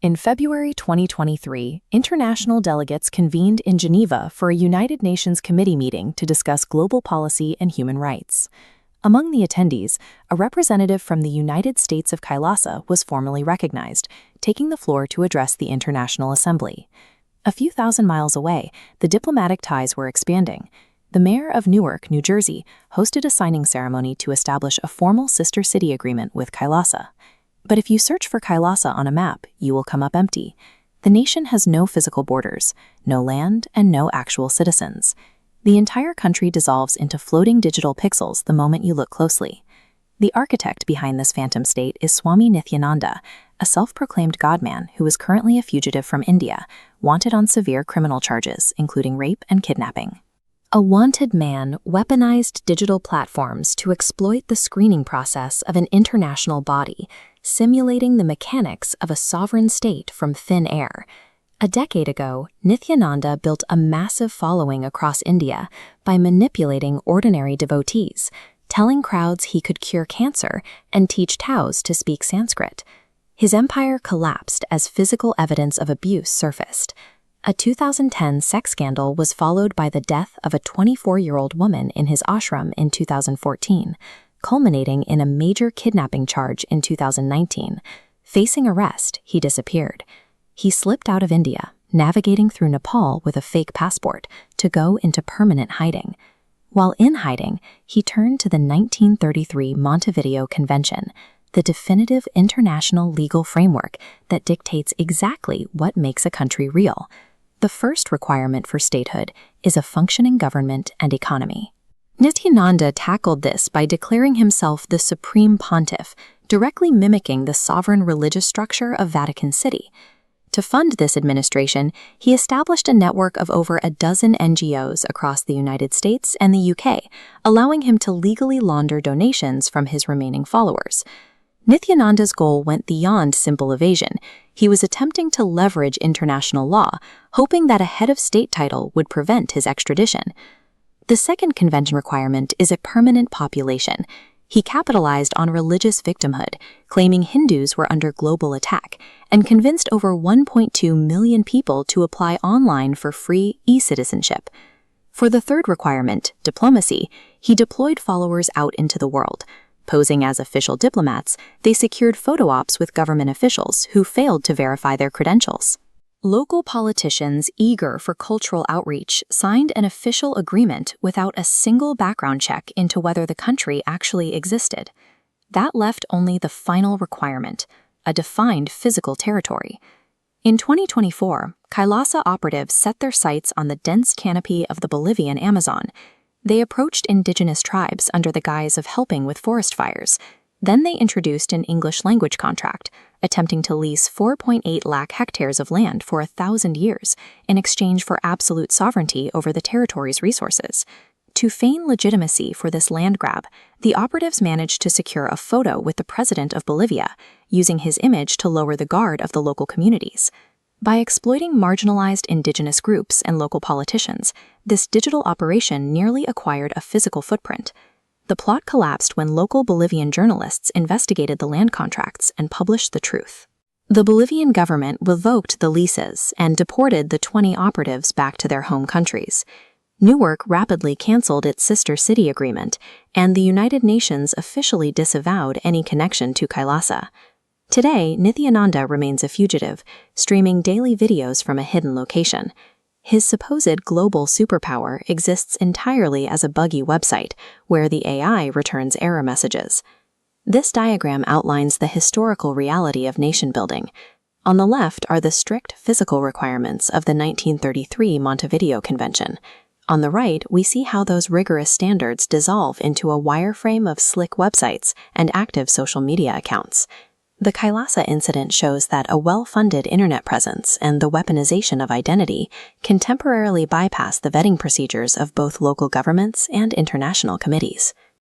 In February 2023, international delegates convened in Geneva for a United Nations committee meeting to discuss global policy and human rights. Among the attendees, a representative from the United States of Kailaasa was formally recognized, taking the floor to address the International Assembly. A few thousand miles away, the diplomatic ties were expanding. The mayor of Newark, New Jersey, hosted a signing ceremony to establish a formal sister city agreement with Kailaasa. But if you search for Kailaasa on a map, you will come up empty. The nation has no physical borders, no land, and no actual citizens. The entire country dissolves into floating digital pixels the moment you look closely. The architect behind this phantom state is Swami Nithyananda, a self-proclaimed godman who is currently a fugitive from India, wanted on severe criminal charges, including rape and kidnapping. A wanted man weaponized digital platforms to exploit the screening process of an international body, simulating the mechanics of a sovereign state from thin air. A decade ago, Nithyananda built a massive following across India by manipulating ordinary devotees, telling crowds he could cure cancer and teach Taos to speak Sanskrit. His empire collapsed as physical evidence of abuse surfaced. A 2010 sex scandal was followed by the death of a 24-year-old woman in his ashram in 2014, culminating in a major kidnapping charge in 2019. Facing arrest, he disappeared. He slipped out of India, navigating through Nepal with a fake passport to go into permanent hiding. While in hiding, he turned to the 1933 Montevideo Convention, the definitive international legal framework that dictates exactly what makes a country real. The first requirement for statehood is a functioning government and economy. Nithyananda tackled this by declaring himself the Supreme Pontiff, directly mimicking the sovereign religious structure of Vatican City. To fund this administration, he established a network of over a dozen NGOs across the United States and the UK, allowing him to legally launder donations from his remaining followers. Nithyananda's goal went beyond simple evasion. He was attempting to leverage international law, hoping that a head of state title would prevent his extradition. The second convention requirement is a permanent population. He capitalized on religious victimhood, claiming Hindus were under global attack, and convinced over 1.2 million people to apply online for free e-citizenship. For the third requirement, diplomacy, he deployed followers out into the world. Posing as official diplomats, they secured photo ops with government officials who failed to verify their credentials. Local politicians eager for cultural outreach signed an official agreement without a single background check into whether the country actually existed. That left only the final requirement, a defined physical territory. In 2024, Kailaasa operatives set their sights on the dense canopy of the Bolivian Amazon. They approached indigenous tribes under the guise of helping with forest fires. Then they introduced an English language contract, attempting to lease 4.8 lakh hectares of land for 1,000 years in exchange for absolute sovereignty over the territory's resources. To feign legitimacy for this land grab, the operatives managed to secure a photo with the president of Bolivia, using his image to lower the guard of the local communities. By exploiting marginalized indigenous groups and local politicians, this digital operation nearly acquired a physical footprint. The plot collapsed when local Bolivian journalists investigated the land contracts and published the truth. The Bolivian government revoked the leases and deported the 20 operatives back to their home countries. Newark rapidly canceled its sister city agreement, and the United Nations officially disavowed any connection to Kailaasa. Today, Nithyananda remains a fugitive, streaming daily videos from a hidden location. His supposed global superpower exists entirely as a buggy website, where the AI returns error messages. This diagram outlines the historical reality of nation-building. On the left are the strict physical requirements of the 1933 Montevideo Convention. On the right, we see how those rigorous standards dissolve into a wireframe of slick websites and active social media accounts. The Kailaasa incident shows that a well-funded internet presence and the weaponization of identity can temporarily bypass the vetting procedures of both local governments and international committees.